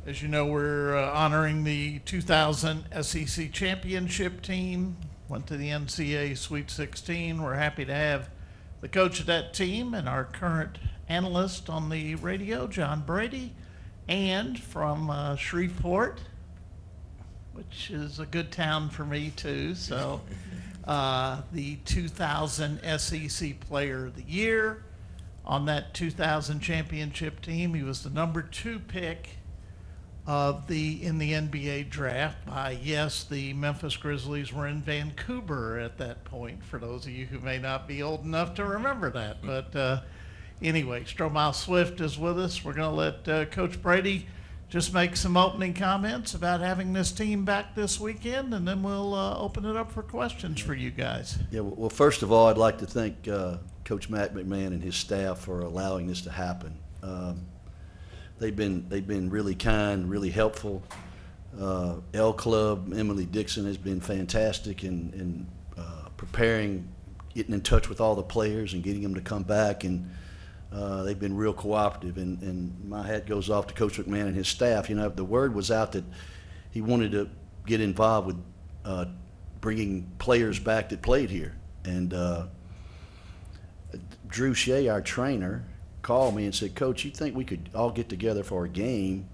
As you know, we're honoring the 2000 SEC championship team. Went to the NCAA Sweet 16. We're happy to have the coach of that team and our current analyst on the radio, John Brady, and from Shreveport, which is a good town for me too. So the 2000 SEC Player of the Year. On that 2000 championship team, he was the number 2 pick in the NBA draft by, yes, the Memphis Grizzlies were in Vancouver at that point, for those of you who may not be old enough to remember that. But anyway, Stromile Swift is with us. We're going to let Coach Brady just make some opening comments about having this team back this weekend, and then we'll open it up for questions for you guys. Yeah, well, first of all, I'd like to thank Coach Matt McMahon and his staff for allowing this to happen. They've been really kind, really helpful. L Club, Emily Dixon has been fantastic in preparing, getting in touch with all the players and getting them to come back, and they've been real cooperative. And my hat goes off to Coach McMahon and his staff. You know, the word was out that he wanted to get involved with bringing players back that played here. And Drew Shea, our trainer, called me and said, "Coach, you think we could all get together for a game?"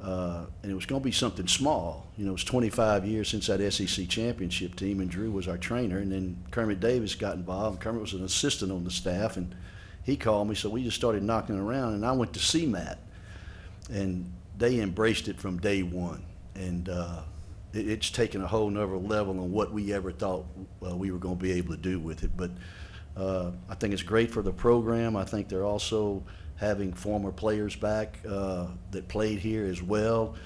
And it was going to be something small. You know, it was 25 years since that SEC championship team, and Drew was our trainer. And then Kermit Davis got involved. Kermit was an assistant on the staff, and he called me, so we just started knocking around. And I went to see Matt, and they embraced it from day one. And it's taken a whole nother level on what we ever thought we were going to be able to do with it. But I think it's great for the program. I think they're also having former players back that played here as well.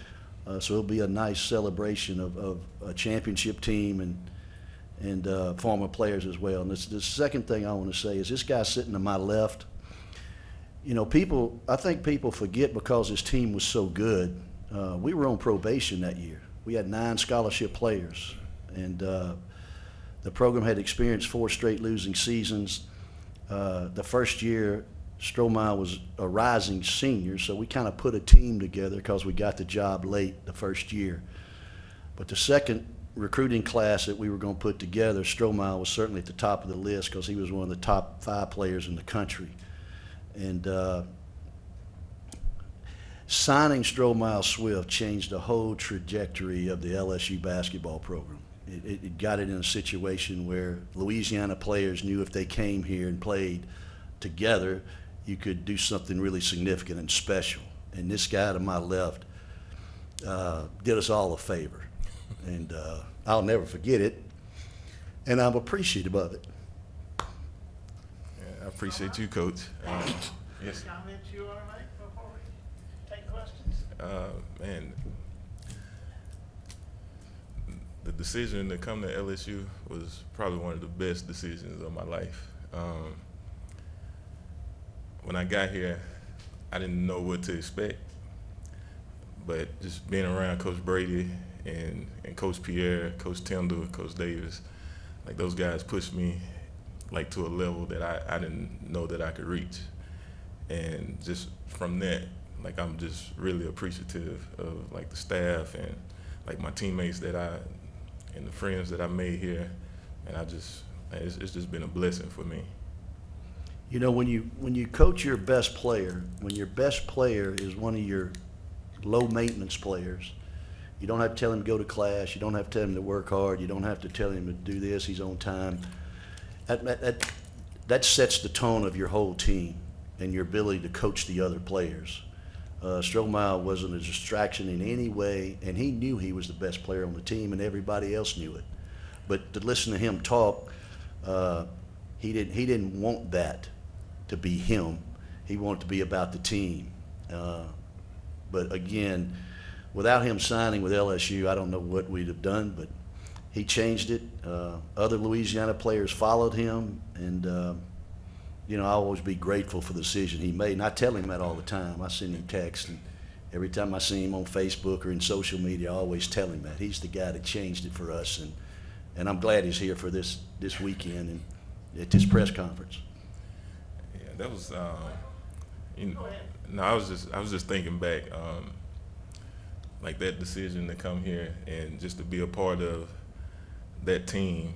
So it'll be a nice celebration of a championship team and former players as well. And the second thing I want to say is this guy sitting to my left, you know, I think people forget because this team was so good. We were on probation that year. We had 9 scholarship players, and the program had experienced 4 straight losing seasons. The first year, Stromile was a rising senior, so we kind of put a team together because we got the job late the first year. But the second recruiting class that we were going to put together, Stromile was certainly at the top of the list because he was one of the top 5 players in the country. And signing Stromile Swift changed the whole trajectory of the LSU basketball program. It got it in a situation where Louisiana players knew if they came here and played together, you could do something really significant and special. And this guy to my left did us all a favor. And I'll never forget it. And I'm appreciative of it. Yeah, I appreciate you, Coach. Yes. Comments you want to make before we take questions? Man, the decision to come to LSU was probably one of the best decisions of my life. When I got here, I didn't know what to expect, but just being around Coach Brady and Coach Pierre, Coach Tyndall, Coach Davis, like those guys pushed me like to a level that I didn't know that I could reach. And just from that, like I'm just really appreciative of like the staff and like my teammates and the friends that I made here, and it's just been a blessing for me. You know, when you coach your best player, when your best player is one of your low maintenance players, you don't have to tell him to go to class, you don't have to tell him to work hard, you don't have to tell him to do this, he's on time. That sets the tone of your whole team and your ability to coach the other players. Stromile wasn't a distraction in any way, and he knew he was the best player on the team, and everybody else knew it. But to listen to him talk, he didn't want that to be him. He wanted to be about the team. But again, without him signing with LSU, I don't know what we'd have done, but he changed it. Other Louisiana players followed him, and you know, I'll always be grateful for the decision he made. And I tell him that all the time. I send him texts, and every time I see him on Facebook or in social media, I always tell him that. He's the guy that changed it for us, and I'm glad he's here for this weekend and at this press conference. Yeah, that was, you know, no, I was just thinking back. like that decision to come here and just to be a part of that team,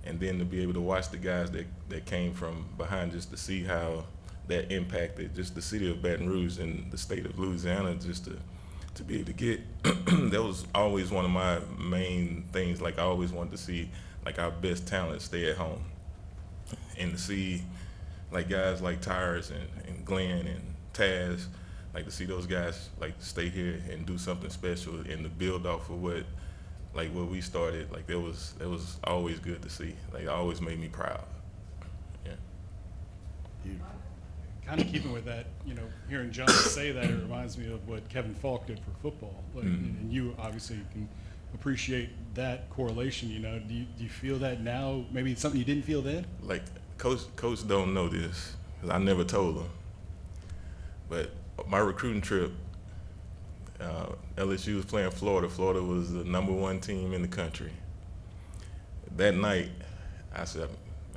and then to be able to watch the guys that came from behind, just to see how that impacted just the city of Baton Rouge and the state of Louisiana, just to be able to get that was always one of my main things. Like I always wanted to see like our best talent stay at home, and to see like guys like Tyrus and Glenn and Taz, like to see those guys like stay here and do something special and to build off of what we started. Like that was always good to see. Like it always made me proud. Yeah. Beautiful. Kind of keeping with that, hearing John say that, it reminds me of what Kevin Falk did for football. Like, and you obviously can appreciate that correlation. Do you feel that now? Maybe it's something you didn't feel then. Like coach don't know this because I never told him. But my recruiting trip, LSU was playing Florida. Florida was the #1 team in the country. That night, I said,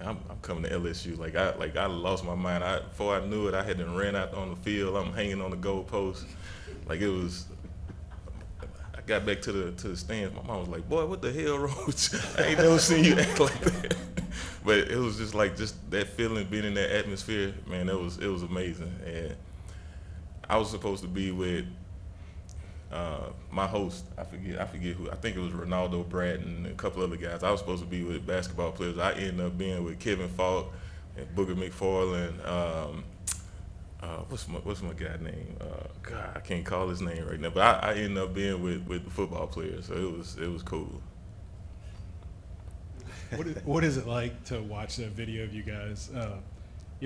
I'm coming to LSU. Like I lost my mind. Before I knew it, I had to ran out on the field. I'm hanging on the goalpost. Like it was. I got back to the stands. My mom was like, "Boy, what the hell wrong with you? I ain't never seen you act like that." But it was just like that feeling, being in that atmosphere. Man, it was amazing. And I was supposed to be with my host. I forget who. I think it was Ronaldo Bratton and a couple other guys. I was supposed to be with basketball players. I ended up being with Kevin Falk and Booger McFarland. What's my guy name? God, I can't call his name right now. But I ended up being with the football players. So it was cool. What is it like to watch that video of you guys?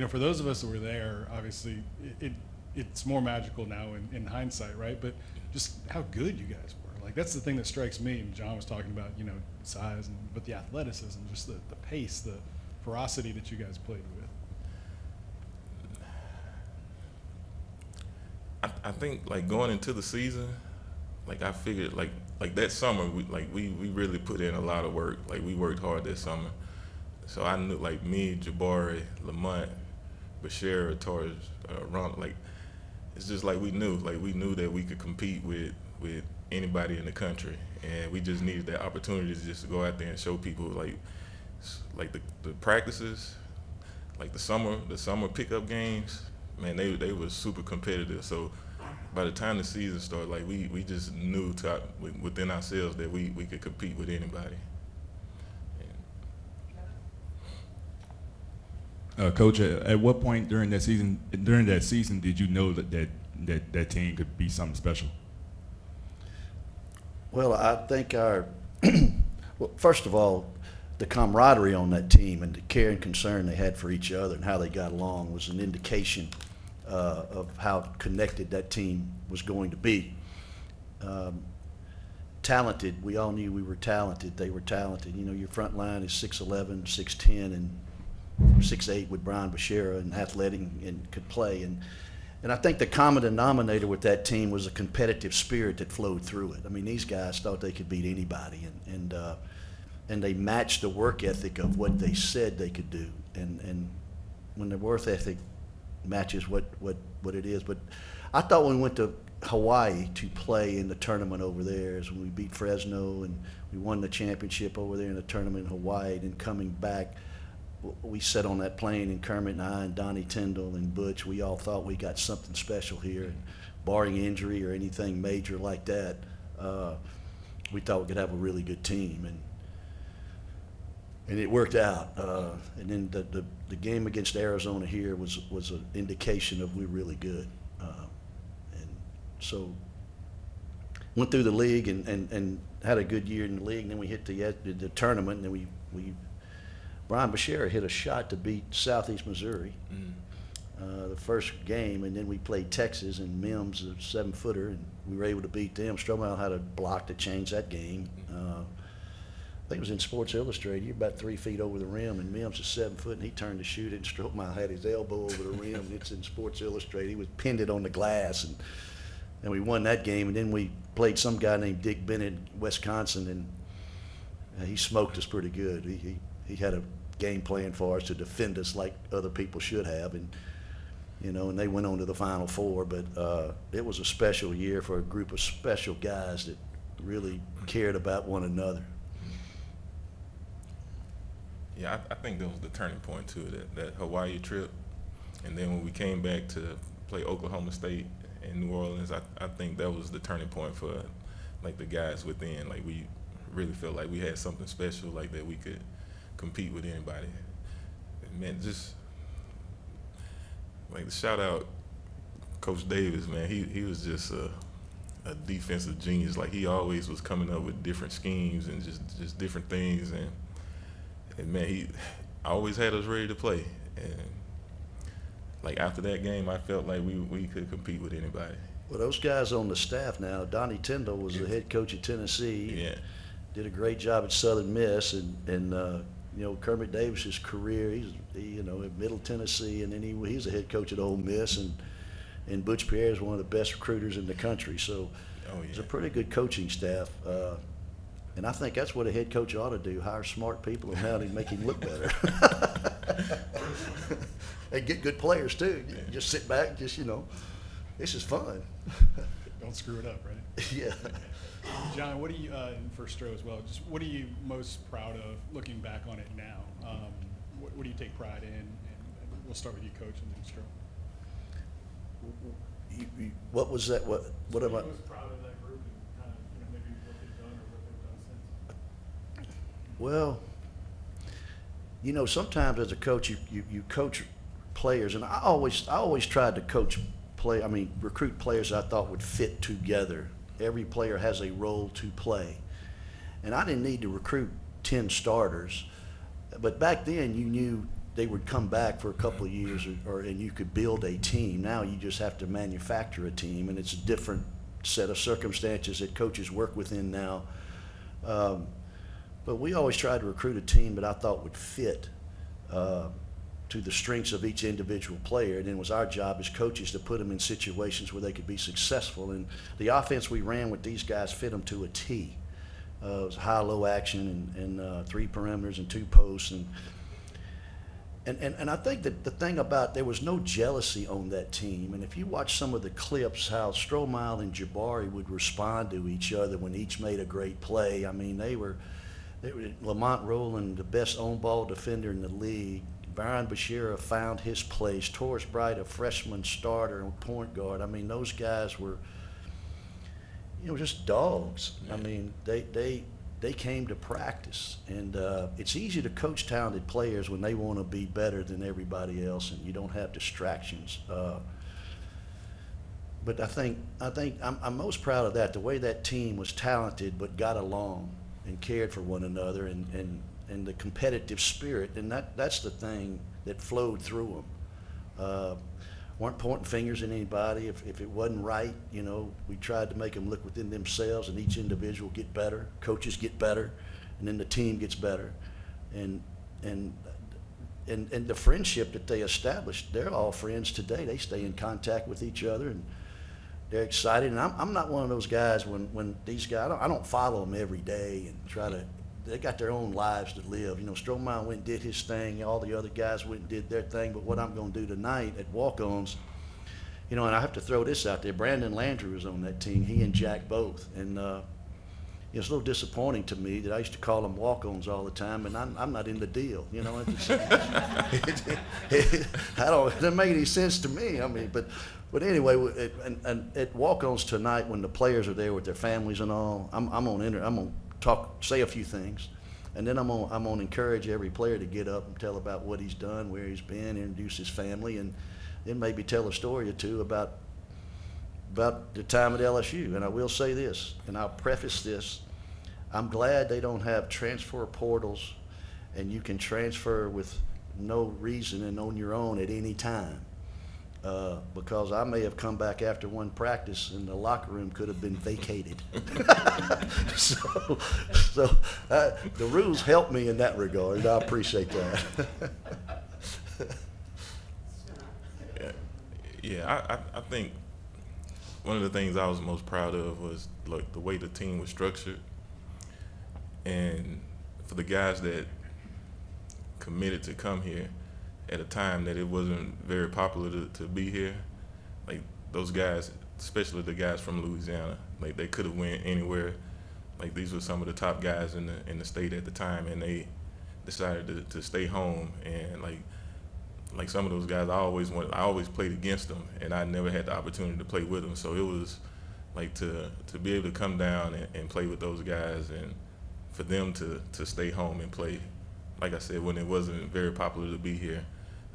For those of us that were there, obviously it's more magical now in hindsight, right? But just how good you guys were. Like that's the thing that strikes me. And John was talking about, size, but the athleticism, just the pace, the ferocity that you guys played with. I think like going into the season, like I figured like that summer we really put in a lot of work. Like we worked hard that summer. So I knew like me, Jabari, Lamont, Bashir, Torres, Ronald, like it's just like we knew that we could compete with anybody in the country, and we just needed that opportunity to just go out there and show people like the practices, like the summer pickup games. Man, they were super competitive. So by the time the season started, like we just knew within ourselves that we could compete with anybody. Coach, at what point during that season did you know that team could be something special? Well, I think well, first of all, the camaraderie on that team and the care and concern they had for each other and how they got along was an indication of how connected that team was going to be. Talented, we all knew we were talented. They were talented. Your front line is 6'11", 6'10", and 6'8" with Brian Bashira, and athletic and could play. And I think the common denominator with that team was a competitive spirit that flowed through it. I mean, these guys thought they could beat anybody, and they matched the work ethic of what they said they could do. And when the work ethic matches what it is. But I thought when we went to Hawaii to play in the tournament over there is when we beat Fresno and we won the championship over there in the tournament in Hawaii. And then coming back, we sat on that plane, and Kermit and I and Donnie Tyndall and Butch, we all thought we got something special here. And barring injury or anything major like that, we thought we could have a really good team. And it worked out. And then the game against Arizona here was an indication of we're really good. And so went through the league and had a good year in the league. And then we hit the tournament, and then Brian Bashir hit a shot to beat Southeast Missouri, the first game, and then we played Texas, and Mims, a 7-footer, and we were able to beat them. Stromile had a block to change that game. I think it was in Sports Illustrated. You're about 3 feet over the rim, and Mims is 7 foot, and he turned to shoot it, and Stromile had his elbow over the rim, and it's in Sports Illustrated. He was pinned it on the glass, and we won that game. And then we played some guy named Dick Bennett, Wisconsin, and he smoked us pretty good. He had a game plan for us to defend us like other people should have, and you know, and they went on to the Final Four. But it was a special year for a group of special guys that really cared about one another. Yeah, I think that was the turning point too, that Hawaii trip. And then when we came back to play Oklahoma State in New Orleans, I think that was the turning point for like the guys within. Like we really felt like we had something special, like that we could compete with anybody. And man, just like shout out Coach Davis, man. He was just a defensive genius. Like he always was coming up with different schemes and just different things. And man, he always had us ready to play. And like after that game, I felt like we could compete with anybody. Well, those guys on the staff now, Donnie Tyndall was the head coach at Tennessee. Yeah. Did a great job at Southern Miss, and you know, Kermit Davis's career, he you know, at Middle Tennessee, and then he's a head coach at Ole Miss, and Butch Pierre is one of the best recruiters in the country. So it's a pretty good coaching staff. And I think that's what a head coach ought to do, hire smart people around him, make him look better. And get good players too. You just sit back, just, you know, this is fun. Don't screw it up, right? Yeah. John, what do you, and for Stro as well, just what are you most proud of looking back on it now? What do you take pride in? And we'll start with you, Coach, and then Stro. What was that? What am I? Most proud of that group and kind of, you know, maybe what they've done or what they've done since? Well, you know, sometimes as a coach, you coach players, and I always tried to recruit players I thought would fit together. Every player has a role to play, and I didn't need to recruit 10 starters, but back then you knew they would come back for a couple of years, and you could build a team. Now you just have to manufacture a team, and it's a different set of circumstances that coaches work within now. But we always tried to recruit a team that I thought would fit to the strengths of each individual player, and it was our job as coaches to put them in situations where they could be successful. And the offense we ran with these guys fit them to a T. It was high-low action and 3 perimeters and 2 posts. And I think that the thing about, there was no jealousy on that team. And if you watch some of the clips, how Stromile and Jabari would respond to each other when each made a great play. I mean, they were Lamont Rowland, the best on-ball defender in the league. Byron Bashira found his place. Torres Bright, a freshman starter and point guard. I mean, those guys were, you know, just dogs. I mean, they came to practice, and it's easy to coach talented players when they want to be better than everybody else, and you don't have distractions. But I think I'm most proud of that, the way that team was talented but got along and cared for one another, and the competitive spirit, and that's the thing that flowed through them. Weren't pointing fingers at anybody. If it wasn't right, you know, we tried to make them look within themselves, and each individual get better, coaches get better, and then the team gets better. And the friendship that they established, they're all friends today. They stay in contact with each other, and they're excited. And I'm not one of those guys when these guys, I don't follow them every day and try to. They got their own lives to live. You know, Stromile went and did his thing. All the other guys went and did their thing. But what I'm going to do tonight at walk-ons, you know, and I have to throw this out there. Brandon Landry was on that team. He and Jack both. And it's a little disappointing to me that I used to call them walk-ons all the time, and I'm not in the deal. You know, it doesn't make any sense to me. I mean, but anyway, and at walk-ons tonight, when the players are there with their families and all, I'm gonna say a few things, and then I'm gonna encourage every player to get up and tell about what he's done, where he's been, introduce his family, and then maybe tell a story or two about the time at LSU. And I will say this, and I'll preface this: I'm glad they don't have transfer portals, and you can transfer with no reason and on your own at any time. Because I may have come back after one practice and the locker room could have been vacated. so the rules help me in that regard, and I appreciate that. I think one of the things I was most proud of was like the way the team was structured, and for the guys that committed to come here, at a time that it wasn't very popular to be here. Like those guys, especially the guys from Louisiana, like they could have went anywhere. Like these were some of the top guys in the state at the time, and they decided to stay home. And like some of those guys, I always played against them, and I never had the opportunity to play with them. So it was like to be able to come down and play with those guys, and for them to stay home and play. Like I said, when it wasn't very popular to be here,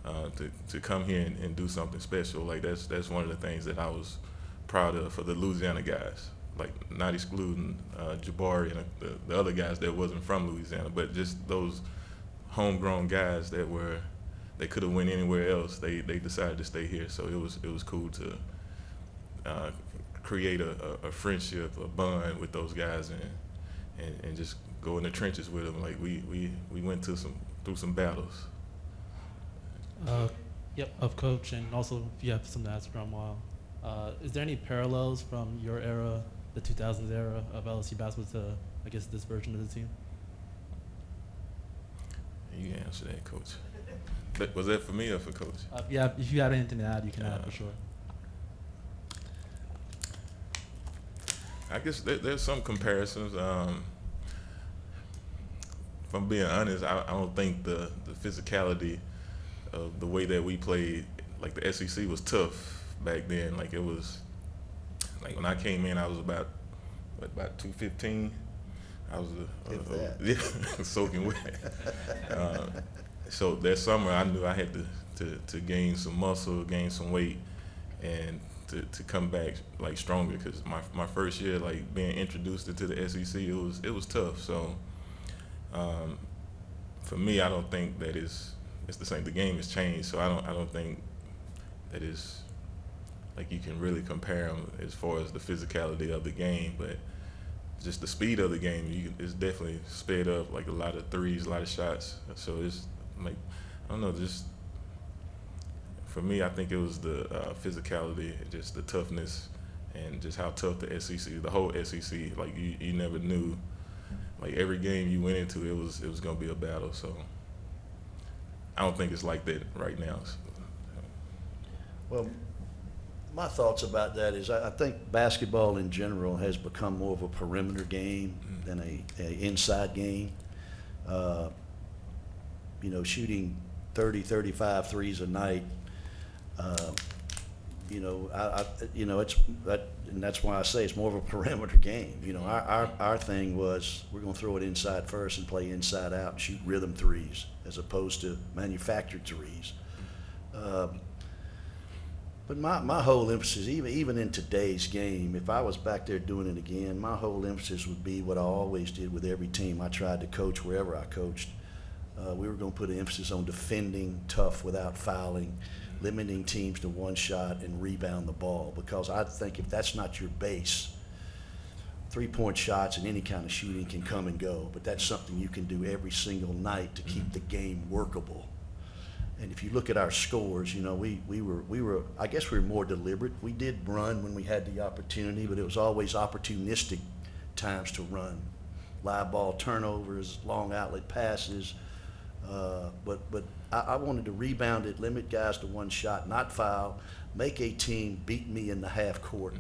to come here and do something special, like that's one of the things that I was proud of for the Louisiana guys, like not excluding Jabari and the other guys that wasn't from Louisiana, but just those homegrown guys that they could have went anywhere else. They decided to stay here, so it was cool to create a friendship, a bond with those guys, and just go in the trenches with them. Like we went through some battles. Yep, of coach, and also if you have something to ask from is there any parallels from your era, the 2000s era of LSU basketball to, I guess, this version of the team? You can answer that, Coach. Was that for me or for Coach? Yeah, if you have anything to add, you can add for sure. I guess there's some comparisons. If I'm being honest, I don't think the physicality of the way that we played, like the SEC was tough back then. Like it was, like when I came in, I was about 215. I was yeah, soaking wet. So that summer, I knew I had to gain some muscle, gain some weight, and to come back like stronger. Because my first year, like being introduced into the SEC, it was tough. So for me, I don't think that it's the same. The game has changed, so I don't think that is like you can really compare them as far as the physicality of the game, but just the speed of the game, it's definitely sped up, like a lot of threes, a lot of shots. So it's like, I don't know, just for me, I think it was the physicality, just the toughness, and just how tough the SEC, the whole SEC, like you never knew, like every game you went into, it was gonna be a battle. So I don't think it's like that right now. Well, my thoughts about that is I think basketball in general has become more of a perimeter game than a inside game. Shooting 30, 35 threes a night, and that's why I say it's more of a perimeter game. Our thing was we're going to throw it inside first and play inside out and shoot rhythm threes as opposed to manufactured threes. But my whole emphasis, even in today's game, if I was back there doing it again, my whole emphasis would be what I always did with every team I tried to coach wherever I coached. We were going to put an emphasis on defending tough without fouling, limiting teams to one shot, and rebound the ball. Because I think if that's not your base, 3-point shots and any kind of shooting can come and go. But that's something you can do every single night to keep the game workable. And if you look at our scores, we were I guess we were more deliberate. We did run when we had the opportunity, but it was always opportunistic times to run. Live ball turnovers, long outlet passes. But I wanted to rebound it, limit guys to one shot, not foul, make a team beat me in the half court,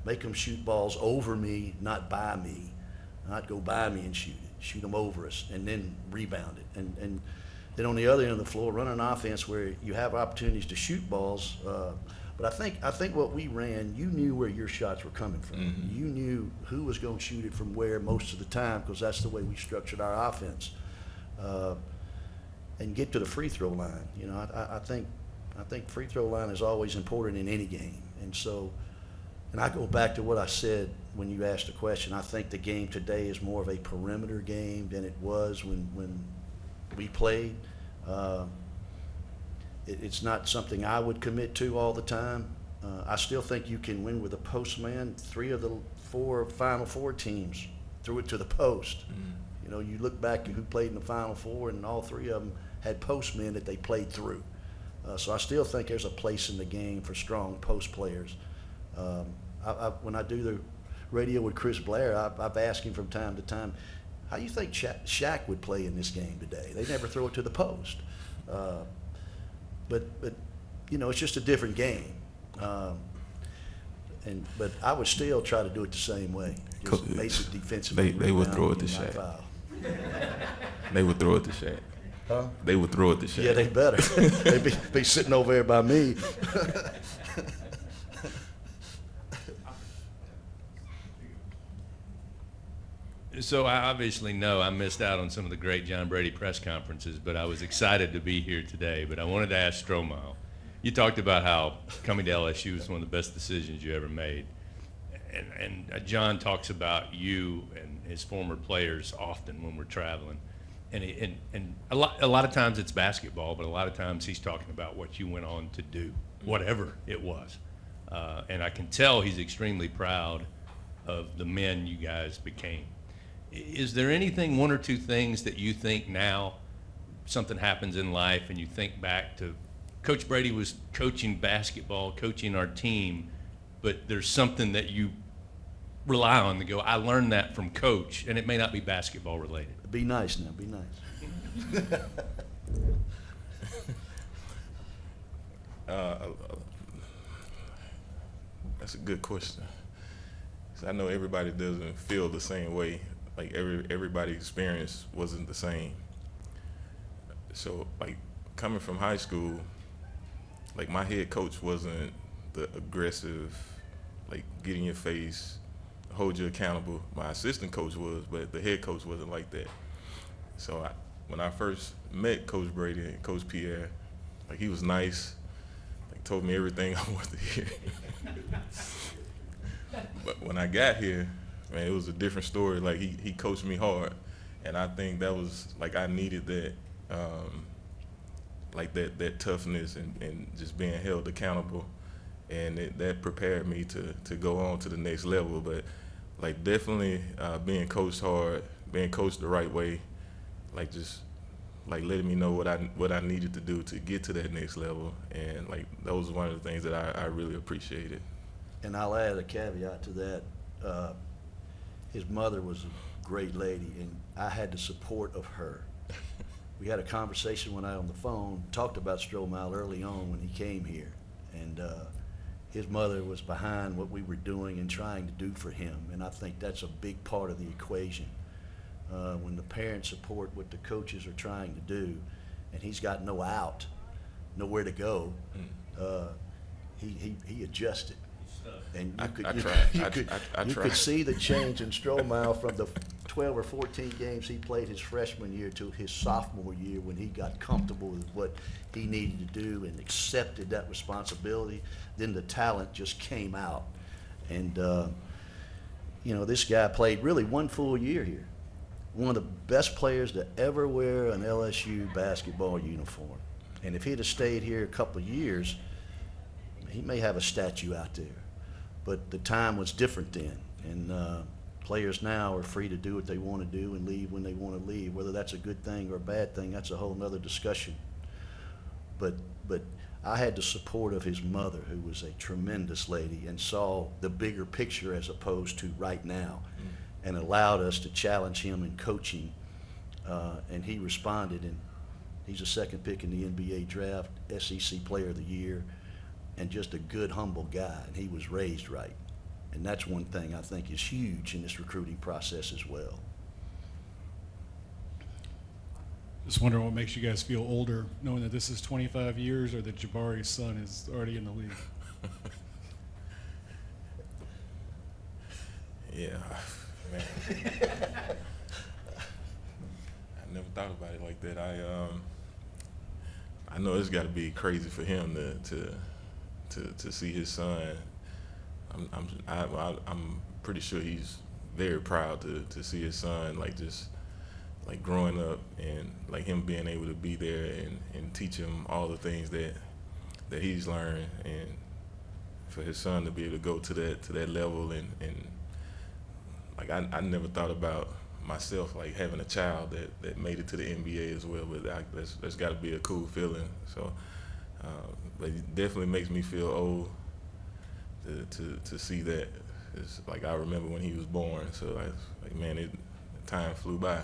make them shoot balls over me, not by me, not go by me and shoot them over us, and then rebound it. And then on the other end of the floor, run an offense where you have opportunities to shoot balls. But I think what we ran, you knew where your shots were coming from. Mm-hmm. You knew who was going to shoot it from where most of the time, because that's the way we structured our offense. And get to the free throw line. I think free throw line is always important in any game. And I go back to what I said when you asked the question. I think the game today is more of a perimeter game than it was when we played. It's not something I would commit to all the time. I still think you can win with a post man. 3 of the 4 Final Four teams threw it to the post. You look back at who played in the Final Four, and all 3 of them had post men that they played through. So I still think there's a place in the game for strong post players. When I do the radio with Chris Blair, I've asked him from time to time, how do you think Shaq would play in this game today? They never throw it to the post. but it's just a different game. But I would still try to do it the same way. Just basic defensive. They would throw it to rebounding, Shaq. not foul. They would throw it to Shaq. Huh? They would throw it to Shaq. Yeah, they better. They'd be sitting over there by me. So I obviously know I missed out on some of the great John Brady press conferences, but I was excited to be here today. But I wanted to ask Stromile. You talked about how coming to LSU was one of the best decisions you ever made. And John talks about you and his former players often when we're traveling. And a lot of times it's basketball, but a lot of times he's talking about what you went on to do, whatever it was. And I can tell he's extremely proud of the men you guys became. Is there anything, one or two things that you think now something happens in life and you think back to Coach Brady was coaching basketball, coaching our team, but there's something that you rely on to go, I learned that from Coach, and it may not be basketball related. Be nice now. Be nice. That's a good question. 'Cause I know everybody doesn't feel the same way. Like everybody's experience wasn't the same. So like coming from high school, like my head coach wasn't the aggressive, like get in your face, hold you accountable. My assistant coach was, but the head coach wasn't like that. So when I first met Coach Brady and Coach Pierre, like he was nice, like told me everything I wanted to hear. But when I got here, man, it was a different story. Like he coached me hard, and I think that was like I needed that, like that toughness and just being held accountable, and that prepared me to go on to the next level. But like definitely being coached hard, being coached the right way, like just like letting me know what I needed to do to get to that next level, and like that was one of the things that I really appreciated. And I'll add a caveat to that. His mother was a great lady, and I had the support of her. We had a conversation when I on the phone, talked about Stromile early on when he came here, and his mother was behind what we were doing and trying to do for him, and I think that's a big part of the equation. When the parents support what the coaches are trying to do, and he's got no out, nowhere to go, he adjusted. And you could see the change in Stromile from the 12 or 14 games he played his freshman year to his sophomore year when he got comfortable with what he needed to do and accepted that responsibility. Then the talent just came out. And, this guy played really one full year here. One of the best players to ever wear an LSU basketball uniform. And if he'd have stayed here a couple of years, he may have a statue out there. But the time was different then, and players now are free to do what they want to do and leave when they want to leave. Whether that's a good thing or a bad thing, that's a whole nother discussion. But I had the support of his mother, who was a tremendous lady and saw the bigger picture as opposed to right now, and allowed us to challenge him in coaching, and he responded, and he's a second pick in the NBA draft, SEC Player of the Year, and just a good, humble guy, and he was raised right. And that's one thing I think is huge in this recruiting process as well. Just wondering what makes you guys feel older, knowing that this is 25 years or that Jabari's son is already in the league. Yeah, man. I never thought about it like that. I know it's got to be crazy for him to see his son. I'm pretty sure he's very proud to see his son, like just like growing up and like him being able to be there and teach him all the things that he's learned, and for his son to be able to go to that level and like I never thought about myself like having a child that made it to the NBA as well, but that's got to be a cool feeling. So. But it definitely makes me feel old to see that. It's like I remember when he was born, so like man, time flew by.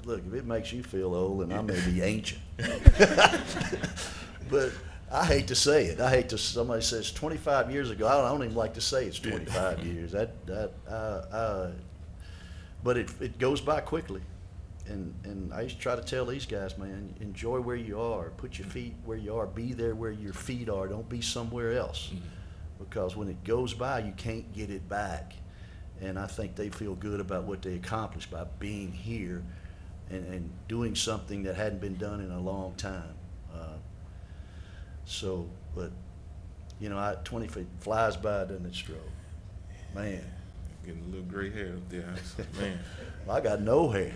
Look, if it makes you feel old, and I may be ancient, but I hate to say it. Somebody says 25 years ago. I don't even like to say it's 25 years. But it goes by quickly. And I used to try to tell these guys, man, enjoy where you are. Put your feet where you are. Be there where your feet are. Don't be somewhere else. Because when it goes by, you can't get it back. And I think they feel good about what they accomplished by being here and doing something that hadn't been done in a long time. But, 20 feet flies by, doesn't it, Stroh? Man. Getting a little gray hair up there. Man. I got no hair.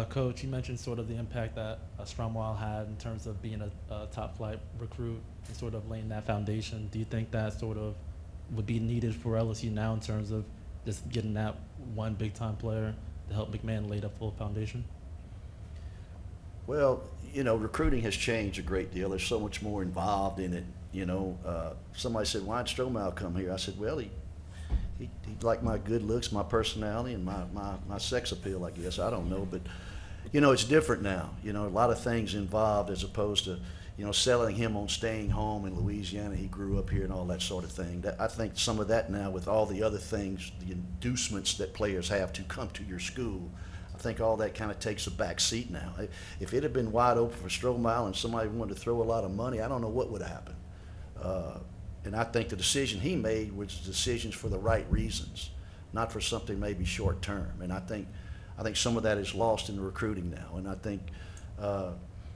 Coach, you mentioned sort of the impact that Stromile had in terms of being a top flight recruit and sort of laying that foundation. Do you think that sort of would be needed for LSU now in terms of just getting that one big time player to help McMahon lay the full foundation? Well, recruiting has changed a great deal. There's so much more involved in it. Somebody said, why'd Stromile come here? I said, well, he liked my good looks, my personality, and my sex appeal, I guess. I don't know, but, it's different now. A lot of things involved as opposed to, selling him on staying home in Louisiana. He grew up here and all that sort of thing. I think some of that now with all the other things, the inducements that players have to come to your school, I think all that kind of takes a back seat now. If it had been wide open for Stromile and somebody wanted to throw a lot of money, I don't know what would happen. And I think the decision he made was decisions for the right reasons, not for something maybe short term. And I think some of that is lost in the recruiting now. And I think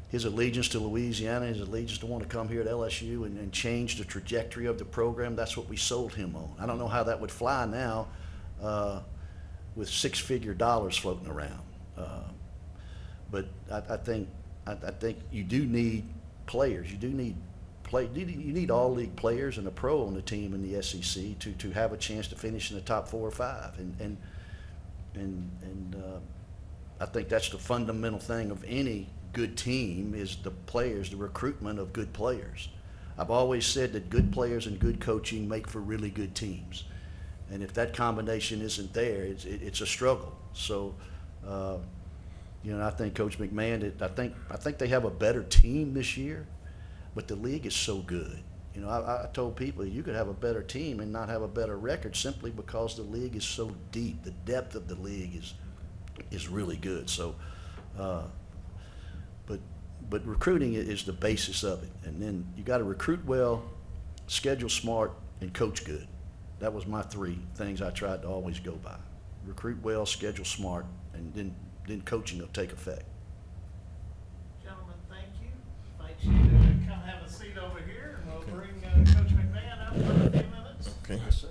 his allegiance to Louisiana, his allegiance to want to come here at LSU and change the trajectory of the program, that's what we sold him on. I don't know how that would fly now with six-figure dollars floating around. But I think you do need players. You need all league players and a pro on the team in the SEC to have a chance to finish in the top 4 or 5. And I think that's the fundamental thing of any good team is the players, the recruitment of good players. I've always said that good players and good coaching make for really good teams. And if that combination isn't there, it's a struggle. So, I think Coach McMahon, I think they have a better team this year. But the league is so good. I told people you could have a better team and not have a better record simply because the league is so deep. The depth of the league is really good. So, but recruiting is the basis of it. And then you got to recruit well, schedule smart, and coach good. That was my 3 things I tried to always go by. Recruit well, schedule smart, and then coaching will take effect. Gentlemen, thank you. Invite you to come have a seat over here, and we'll bring Coach McMahon up for a few minutes. Okay. Yes, sir.